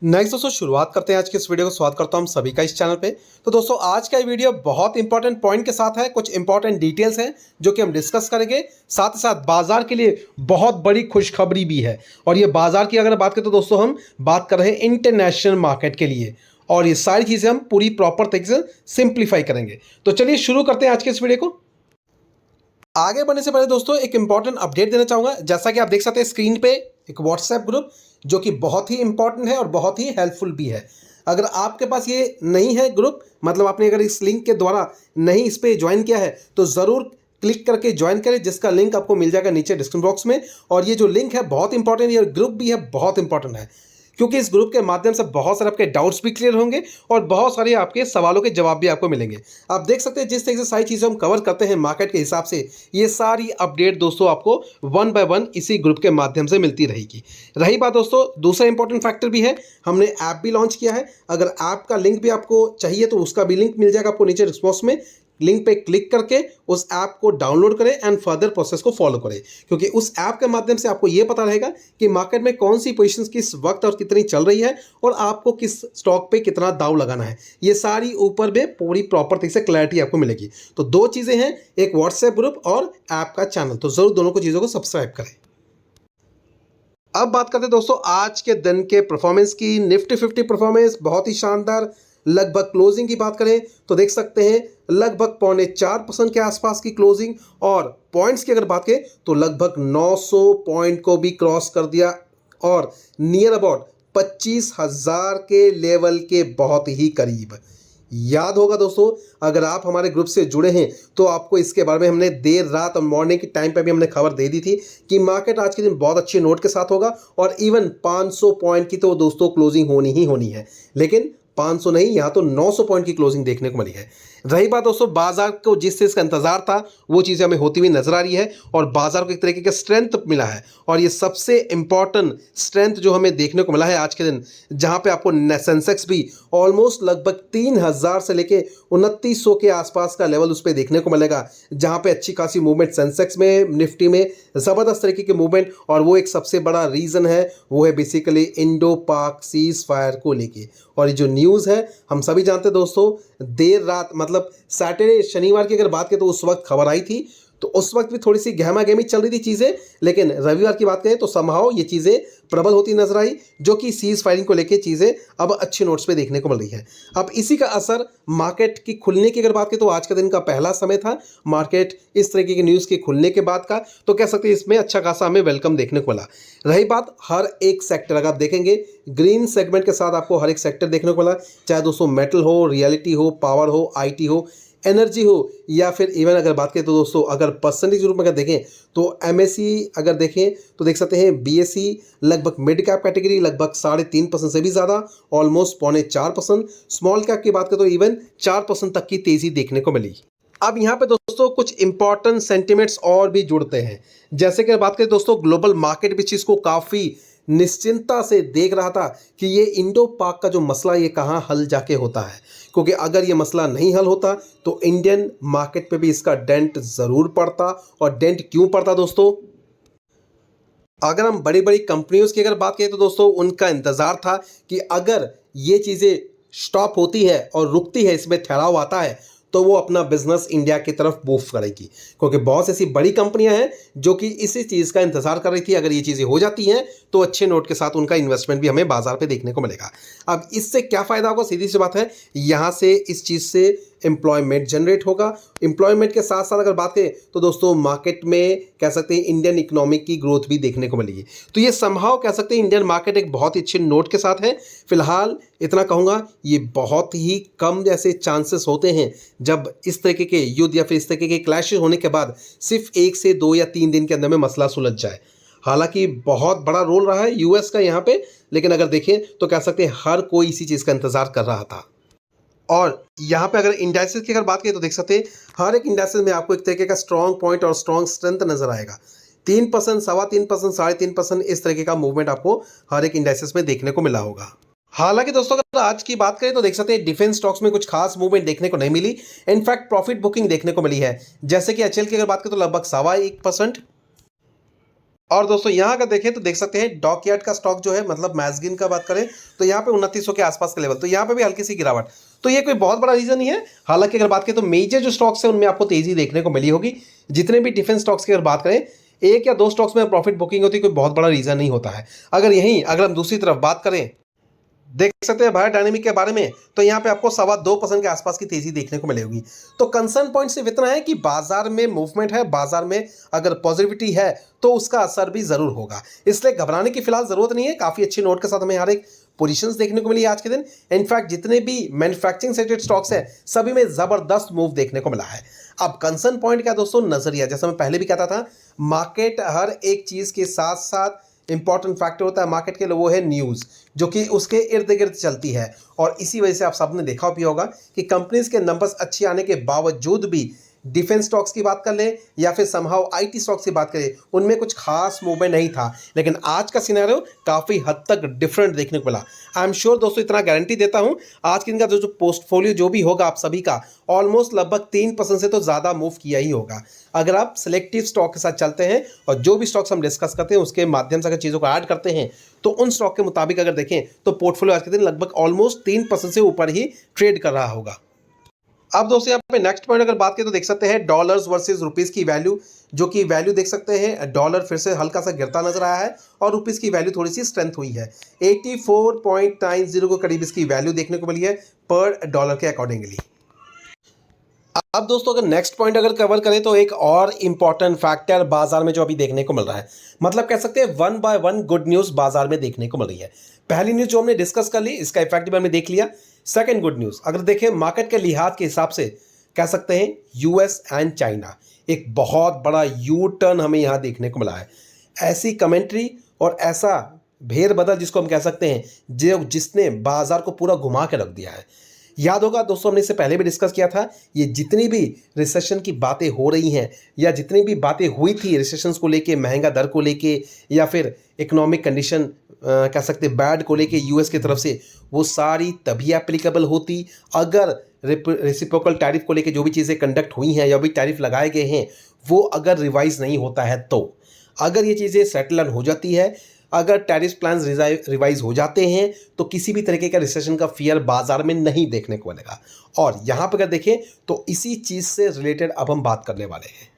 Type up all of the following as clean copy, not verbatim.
Next दोस्तों शुरुआत करते हैं आज के इस वीडियो को। स्वागत करता हूं हम सभी का इस चैनल पे। तो दोस्तों आज का ये वीडियो बहुत इंपॉर्टेंट पॉइंट के साथ है। कुछ इंपॉर्टेंट डिटेल्स हैं जो कि हम डिस्कस करेंगे। साथ ही साथ बाजार के लिए बहुत बड़ी खुशखबरी भी है। और ये बाजार की अगर बात करें तो दोस्तों हम बात कर रहे हैं इंटरनेशनल मार्केट के लिए, और ये सारी चीज़ें हम पूरी प्रॉपर तरीके से सिंप्लीफाई करेंगे। तो चलिए शुरू करते हैं आज के इस वीडियो को। आगे बढ़ने से पहले दोस्तों एक इंपॉर्टेंट अपडेट देना चाहूँगा। जैसा कि आप देख सकते हैं स्क्रीन पे एक व्हाट्सएप ग्रुप जो कि बहुत ही इंपॉर्टेंट है और बहुत ही हेल्पफुल भी है। अगर आपके पास ये नहीं है ग्रुप, मतलब आपने अगर इस लिंक के द्वारा नहीं इस पर ज्वाइन किया है तो ज़रूर क्लिक करके ज्वाइन करें, जिसका लिंक आपको मिल जाएगा नीचे डिस्क्रिप्शन बॉक्स में। और ये जो लिंक है बहुत इंपॉर्टेंट, ये ग्रुप भी है बहुत इंपॉर्टेंट है, क्योंकि इस ग्रुप के माध्यम से बहुत सारे आपके डाउट्स भी क्लियर होंगे और बहुत सारे आपके सवालों के जवाब भी आपको मिलेंगे। आप देख सकते हैं जिस तरीके से सारी चीज़ें हम कवर करते हैं मार्केट के हिसाब से, ये सारी अपडेट दोस्तों आपको वन बाय वन इसी ग्रुप के माध्यम से मिलती रहेगी। रही बात दोस्तों, दूसरा इंपॉर्टेंट फैक्टर भी है, हमने ऐप भी लॉन्च किया है। अगर ऐप का लिंक भी आपको चाहिए तो उसका भी लिंक मिल जाएगा आपको नीचे डिस्क्रिप्शन बॉक्स में। लिंक पे क्लिक करके उस ऐप को डाउनलोड करें एंड फर्दर प्रोसेस को फॉलो करें, क्योंकि उस ऐप के माध्यम से आपको ये पता रहेगा कि मार्केट में कौन सी पोजीशंस किस वक्त और कितनी चल रही है और आपको किस स्टॉक पे कितना दाव लगाना है। ये सारी ऊपर में पूरी प्रॉपर तरीके से क्लैरिटी आपको मिलेगी। तो दो चीज़ें हैं, एक व्हाट्सएप ग्रुप और ऐप का चैनल, तो ज़रूर दोनों को चीज़ों को सब्सक्राइब करें। अब बात करते हैं दोस्तों आज के दिन के परफॉर्मेंस की। निफ्टी 50 परफॉर्मेंस बहुत ही शानदार। लगभग क्लोजिंग की बात करें तो देख सकते हैं लगभग 0.4% के आसपास की क्लोजिंग, और पॉइंट्स की अगर बात करें तो लगभग 900 पॉइंट को भी क्रॉस कर दिया और नियर अबाउट 25,000 के लेवल के बहुत ही करीब। याद होगा दोस्तों, अगर आप हमारे ग्रुप से जुड़े हैं तो आपको इसके बारे में हमने देर रात और मॉर्निंग के टाइम पे भी हमने खबर दे दी थी कि मार्केट आज के दिन बहुत अच्छे नोट के साथ होगा और इवन 500 पॉइंट की तो दोस्तों क्लोजिंग होनी ही होनी है। लेकिन 500 नहीं, यहाँ तो 900 पॉइंट की क्लोजिंग देखने को मिली है। रही बात दोस्तों बाजार को जिस चीज़ का इंतजार था वो चीज़ें हमें होती हुई नजर आ रही है और बाजार को एक तरीके का स्ट्रेंथ मिला है। और ये सबसे इंपॉर्टेंट स्ट्रेंथ जो हमें देखने को मिला है आज के दिन, जहाँ पे आपको सेंसेक्स भी ऑलमोस्ट लगभग 3,000 से लेके 2900 के आसपास का लेवल उस पर देखने को मिलेगा, जहाँ पे अच्छी खासी मूवमेंट सेंसेक्स में, निफ्टी में ज़बरदस्त तरीके की मूवमेंट। और वो एक सबसे बड़ा रीज़न है, वो है बेसिकली इंडो पाक सीज फायर को लेके। और ये जो न्यूज़ है हम सभी जानते हैं दोस्तों, देर रात मतलब सैटरडे शनिवार की अगर बात करें तो उस वक्त खबर आई थी, तो उस वक्त भी थोड़ी सी गहमा गहमी चल रही थी चीज़ें। लेकिन रविवार की बात करें तो समहाउ ये चीज़ें प्रबल होती नजर आई, जो कि सीज फायरिंग को लेके चीज़ें अब अच्छे नोट्स पे देखने को मिल रही है। अब इसी का असर मार्केट की खुलने की अगर बात करें तो आज का दिन का पहला समय था मार्केट इस तरीके की न्यूज़ के खुलने के बाद का, तो कह सकते हैं इसमें अच्छा खासा हमें वेलकम देखने को मिला। रही बात हर एक सेक्टर, अगर आप देखेंगे ग्रीन सेगमेंट के साथ आपको हर एक सेक्टर देखने को मिला, चाहे दोस्तों मेटल हो, रियलिटी हो, पावर हो, आईटी हो, एनर्जी हो, या फिर इवन अगर बात करें तो दोस्तों अगर परसेंटेज रूप में अगर देखें तो एमएससी अगर देखें तो देख सकते हैं बीएससी लगभग मिड कैप कैटेगरी लगभग 3.5% से भी ज़्यादा, ऑलमोस्ट 0.4%। स्मॉल कैप की बात करें तो इवन 4% तक की तेज़ी देखने को मिली। अब यहाँ पे दोस्तों कुछ इंपॉर्टेंट सेंटिमेंट्स और भी जुड़ते हैं। जैसे कि बात करें दोस्तों ग्लोबल मार्केट भी चीज़ को काफ़ी निश्चिंतता से देख रहा था कि ये इंडो पाक का जो मसला ये कहाँ हल जाके होता है, क्योंकि अगर ये मसला नहीं हल होता तो इंडियन मार्केट पे भी इसका डेंट ज़रूर पड़ता। और डेंट क्यों पड़ता दोस्तों, अगर हम बड़ी बड़ी कंपनियों की अगर बात करें तो दोस्तों उनका इंतज़ार था कि अगर ये चीज़ें स्टॉप होती है और रुकती है, इसमें ठहराव आता है, तो वो अपना बिजनेस इंडिया की तरफ मूव करेगी, क्योंकि बहुत ऐसी बड़ी कंपनियां हैं जो कि इसी चीज़ का इंतजार कर रही थी। अगर ये चीज़ें हो जाती हैं तो अच्छे नोट के साथ उनका इन्वेस्टमेंट भी हमें बाजार पे देखने को मिलेगा। अब इससे क्या फ़ायदा होगा, सीधी सी बात है, यहाँ से इस चीज़ से एम्प्लॉयमेंट जनरेट होगा। एम्प्लॉयमेंट के साथ साथ अगर बात करें तो दोस्तों मार्केट में कह सकते हैं इंडियन इकोनॉमिक की ग्रोथ भी देखने को मिलेगी। तो ये समहाउ कह सकते हैं इंडियन मार्केट एक बहुत ही अच्छे नोट के साथ है। फिलहाल इतना कहूँगा, ये बहुत ही कम जैसे चांसेस होते हैं जब इस तरीके के युद्ध या फिर इस तरीके के क्लैशेस होने के बाद सिर्फ 1 से 2 या 3 दिन के अंदर में मसला सुलझ जाए। हालांकि बहुत बड़ा रोल रहा है यूएस का यहाँ पे, लेकिन अगर देखें तो कह सकते हैं हर कोई इसी चीज़ का इंतजार कर रहा था। और यहाँ पे अगर इंडाइसेस की अगर बात करें तो देख सकते हैं हर एक इंडाइसेस में आपको एक तरीके का स्ट्रॉन्ग पॉइंट और स्ट्रॉन्ग स्ट्रेंथ नजर आएगा। 3%, 3.25%, 3.5% इस तरीके का मूवमेंट आपको हर एक इंडाइसेस में देखने को मिला होगा। हालांकि दोस्तों अगर आज की बात करें तो देख सकते हैं डिफेंस स्टॉक्स में कुछ खास मूवमेंट देखने को नहीं मिली। इनफैक्ट प्रॉफिट बुकिंग देखने को मिली है। जैसे कि एचएल की अगर बात करें तो लगभग 1.25%, और दोस्तों यहाँ अगर देखें तो देख सकते हैं डॉकयार्ड का स्टॉक जो है, मतलब मैक्सिम का बात करें तो यहाँ पे 2900 के आसपास का लेवल, तो यहाँ पे भी हल्की सी गिरावट। तो ये कोई बहुत बड़ा रीजन नहीं है। हालांकि अगर बात करें तो मेजर जो स्टॉक्स है उनमें आपको तेजी देखने को मिली होगी। जितने भी डिफेंस स्टॉक्स की अगर बात करें, एक या दो स्टॉक्स में प्रॉफिट बुकिंग होती है, कोई बहुत बड़ा रीजन नहीं होता है। अगर हम दूसरी तरफ बात करें, देख सकते हैं भारत डायनेमिक के बारे में, तो यहाँ पे आपको 2.25% के आसपास की तेजी देखने को मिलेगी। तो कंसर्न पॉइंट सिर्फ इतना है कि बाजार में मूवमेंट है, बाजार में अगर पॉजिटिविटी है तो उसका असर भी जरूर होगा, इसलिए घबराने की फिलहाल जरूरत नहीं है। काफी अच्छी नोट के साथ हमें यहाँ एक पोजीशंस देखने को मिली आज के दिन। इनफैक्ट जितने भी मैन्युफैक्चरिंग सेक्टर स्टॉक्स है सभी में जबरदस्त मूव देखने को मिला है। अब कंसर्न पॉइंट क्या दोस्तों, नजरिया। जैसा मैं पहले भी कहता था, मार्केट हर एक चीज के साथ साथ इंपॉर्टेंट फैक्टर होता है मार्केट के लिए, वो है न्यूज़, जो कि उसके इर्द गिर्द चलती है। और इसी वजह से आप सबने देखा भी होगा कि कंपनीज के नंबर्स अच्छे आने के बावजूद भी डिफेंस स्टॉक्स की बात कर ले या फिर समहाउ आईटी स्टॉक्स की बात करें, उनमें कुछ खास मूवमेंट नहीं था। लेकिन आज का सिनेरियो काफ़ी हद तक डिफरेंट देखने को मिला। आई एम श्योर दोस्तों, इतना गारंटी देता हूं, आज के दिन का जो पोर्टफोलियो जो भी होगा आप सभी का, ऑलमोस्ट लगभग 3% से तो ज़्यादा मूव किया ही होगा। अगर आप सिलेक्टिव स्टॉक के साथ चलते हैं और जो भी स्टॉक्स हम डिस्कस करते हैं उसके माध्यम से अगर चीज़ों को ऐड करते हैं, तो उन स्टॉक के मुताबिक अगर देखें तो पोर्टफोलियो आज के दिन लगभग ऑलमोस्ट 3% से ऊपर ही ट्रेड कर रहा होगा। अब दोस्तों यहाँ पे नेक्स्ट पॉइंट अगर बात करें तो देख सकते हैं डॉलर्स वर्सेस रुपीस की वैल्यू, जो कि वैल्यू देख सकते हैं डॉलर फिर से हल्का सा गिरता नजर आया है और रुपीस की वैल्यू थोड़ी सी स्ट्रेंथ हुई है। 84.90 के करीब इसकी वैल्यू देखने को मिली है पर डॉलर के अकॉर्डिंगली। अब दोस्तों अगर नेक्स्ट पॉइंट अगर कवर करें तो एक और इंपॉर्टेंट फैक्टर बाजार में जो अभी देखने को मिल रहा है, मतलब कह सकते हैं one by one good news बाजार में देखने को मिल रही है। पहली न्यूज जो हमने डिस्कस कर ली, इसका इफेक्ट भी हमने देख लिया। सेकंड गुड न्यूज अगर देखें मार्केट के लिहाज के हिसाब से, कह सकते हैं यूएस एंड चाइना, एक बहुत बड़ा यू टर्न हमें यहाँ देखने को मिला है। ऐसी कमेंट्री और ऐसा भेड़ बदल जिसको हम कह सकते हैं, जो जिसने बाजार को पूरा घुमा के रख दिया है। याद होगा दोस्तों, हमने इससे पहले भी डिस्कस किया था, ये जितनी भी रिसेशन की बातें हो रही हैं या जितनी भी बातें हुई थी रिसेशंस को लेके, महंगा दर को लेके या फिर इकोनॉमिक कंडीशन कह सकते बैड को लेके यूएस की तरफ से, वो सारी तभी एप्लीकेबल होती अगर रेसिप्रोकल टैरिफ को लेके जो भी चीज़ें कंडक्ट हुई हैं या भी टैरिफ लगाए गए हैं वो अगर रिवाइज नहीं होता है। तो अगर ये चीज़ें सेटल हो जाती है, अगर टैरिफ प्लान्स रिवाइज हो जाते हैं, तो किसी भी तरीके का रिसेशन का फियर बाजार में नहीं देखने को मिलेगा। और यहाँ पर अगर देखें तो इसी चीज़ से रिलेटेड अब हम बात करने वाले हैं।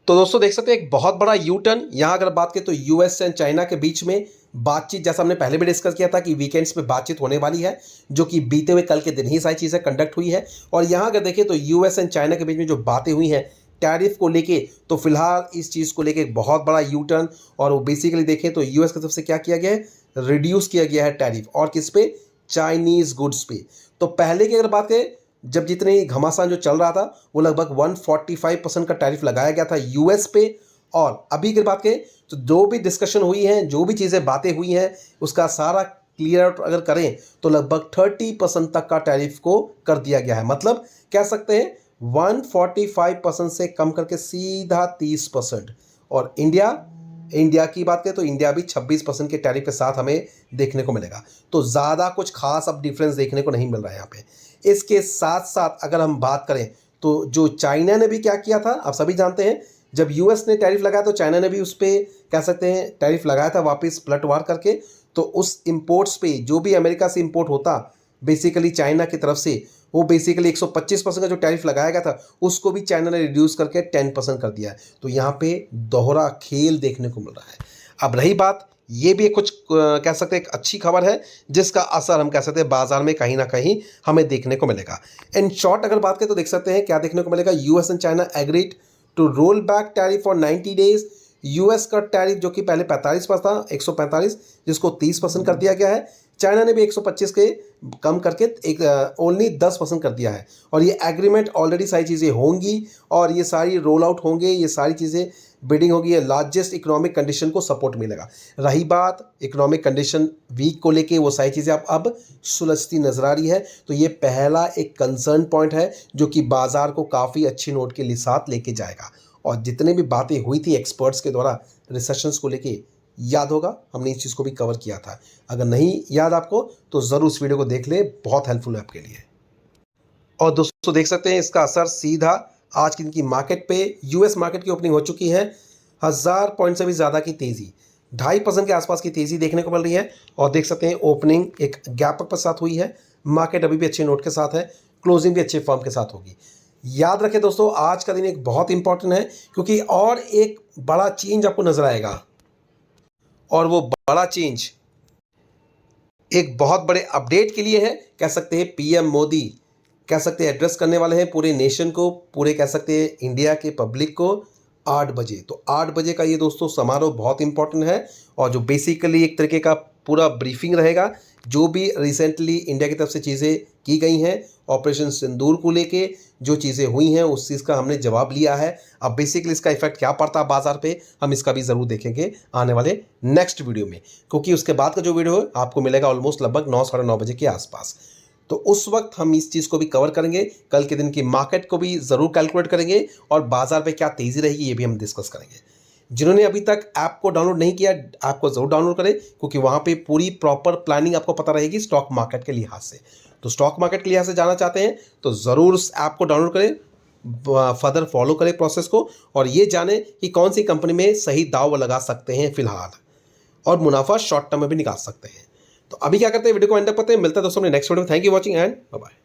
तो दोस्तों देख सकते हैं एक बहुत बड़ा यू टर्न यहाँ अगर बात करें तो यूएस एंड चाइना के बीच में बातचीत, जैसा हमने पहले भी डिस्कस किया था कि वीकेंड्स पे बातचीत होने वाली है, जो कि बीते हुए कल के दिन ही सारी चीज़ें कंडक्ट हुई है। और यहाँ अगर देखें तो यूएस एंड चाइना के बीच में जो बातें हुई हैं टैरिफ को लेके, तो फिलहाल इस चीज़ को लेके एक बहुत बड़ा यू टर्न, और वो बेसिकली देखें तो यूएस की तरफ से क्या किया गया है, रिड्यूस किया गया है टैरिफ, और किस पे, चाइनीज़ गुड्स पे। तो पहले की अगर बात करें, जब जितने घमासान जो चल रहा था वो लगभग 145% का टैरिफ लगाया गया था यूएस पे, और अभी की बात करें तो जो भी डिस्कशन हुई है, जो भी चीज़ें बातें हुई हैं, उसका सारा क्लियर आउट अगर करें तो लगभग 30% तक का टैरिफ को कर दिया गया है। मतलब कह सकते हैं 145% से कम करके सीधा 30%। और इंडिया की बात करें तो इंडिया भी 26% के टैरिफ के साथ हमें देखने को मिलेगा। तो ज़्यादा कुछ खास अब डिफरेंस देखने को नहीं मिल रहा है यहाँ पे। इसके साथ साथ अगर हम बात करें तो जो चाइना ने भी क्या किया था, आप सभी जानते हैं, जब यूएस ने टैरिफ लगाया तो चाइना ने भी उस पर कह सकते हैं टैरिफ लगाया था वापस पलटवार करके। तो उस इंपोर्ट्स पे जो भी अमेरिका से इंपोर्ट होता बेसिकली चाइना की तरफ से, वो बेसिकली 125% का जो टैरिफ लगाया गया था उसको भी चाइना ने रिड्यूस करके 10% कर दिया है। तो यहाँ पे दोहरा खेल देखने को मिल रहा है। अब रही बात, ये भी कुछ कह सकते हैं एक अच्छी खबर है जिसका असर हम कह सकते हैं बाजार में कहीं ना कहीं हमें देखने को मिलेगा। इन शॉर्ट अगर बात करें तो देख सकते हैं क्या देखने को मिलेगा, US and China agreed to roll back tariff for 90 days. US का टैरिफ जो कि पहले 45 पर था, 145, जिसको 30% कर दिया गया है। चाइना ने भी 125 के कम करके एक ओनली 10% कर दिया है। और ये एग्रीमेंट ऑलरेडी सारी चीज़ें होंगी और ये सारी रोल आउट होंगे, ये सारी चीज़ें बिडिंग होगी, ये लार्जेस्ट इकोनॉमिक कंडीशन को सपोर्ट मिलेगा। रही बात इकोनॉमिक कंडीशन वीक को लेके, वो सारी चीज़ें अब सुलझती नजर आ रही है। तो ये पहला एक कंसर्न पॉइंट है जो कि बाजार को काफ़ी अच्छी नोट के साथ लेके जाएगा। और जितने भी बातें हुई थी एक्सपर्ट्स के द्वारा रिसेशंस को लेके, याद होगा हमने इस चीज़ को भी कवर किया था। अगर नहीं याद आपको तो ज़रूर इस वीडियो को देख ले, बहुत हेल्पफुल है आपके लिए। और दोस्तों देख सकते हैं इसका असर सीधा आज की इनकी मार्केट पे, यूएस मार्केट की ओपनिंग हो चुकी है 1000 पॉइंट से भी ज़्यादा की तेज़ी, 2.5% के आसपास की तेज़ी देखने को मिल रही है। और देख सकते हैं ओपनिंग एक गैप अप के साथ हुई है, मार्केट अभी भी अच्छे नोट के साथ है, क्लोजिंग भी अच्छे फॉर्म के साथ होगी। याद रखें दोस्तों, आज का दिन एक बहुत इंपॉर्टेंट है, क्योंकि और एक बड़ा चेंज आपको नजर आएगा, और वो बड़ा चेंज एक बहुत बड़े अपडेट के लिए है। कह सकते हैं पीएम मोदी कह सकते हैं एड्रेस करने वाले हैं पूरे नेशन को, पूरे कह सकते हैं इंडिया के पब्लिक को 8 बजे। तो 8 बजे का ये दोस्तों समारोह बहुत इंपॉर्टेंट है, और जो बेसिकली एक तरीके का पूरा ब्रीफिंग रहेगा, जो भी रिसेंटली इंडिया की तरफ से चीज़ें की गई हैं, ऑपरेशन सिंदूर को लेके जो चीज़ें हुई हैं उस चीज़ का हमने जवाब लिया है। अब बेसिकली इसका इफेक्ट क्या पड़ता है बाजार पे, हम इसका भी ज़रूर देखेंगे आने वाले नेक्स्ट वीडियो में, क्योंकि उसके बाद का जो वीडियो है आपको मिलेगा ऑलमोस्ट लगभग 9 साढ़े 9 बजे के आसपास। तो उस वक्त हम इस चीज़ को भी कवर करेंगे, कल के दिन की मार्केट को भी ज़रूर कैलकुलेट करेंगे, और बाजार पे क्या तेज़ी रहेगी ये भी हम डिस्कस करेंगे। जिन्होंने अभी तक ऐप को डाउनलोड नहीं किया, ऐप को ज़रूर डाउनलोड करें, क्योंकि वहाँ पे पूरी प्रॉपर प्लानिंग आपको पता रहेगी स्टॉक मार्केट के लिहाज से। तो स्टॉक मार्केट के लिहाज से जाना चाहते हैं तो ज़रूर उस ऐप को डाउनलोड करें, फर्दर फॉलो करें प्रोसेस को, और ये जानें कि कौन सी कंपनी में सही दाव लगा सकते हैं फिलहाल, और मुनाफा शॉर्ट टर्म में भी निकाल सकते हैं। तो अभी क्या करते हैं, वीडियो को एंड तक करते हैं। मिलता है दोस्तों अपने नेक्स्ट वीडियो में। Thank you watching and bye bye.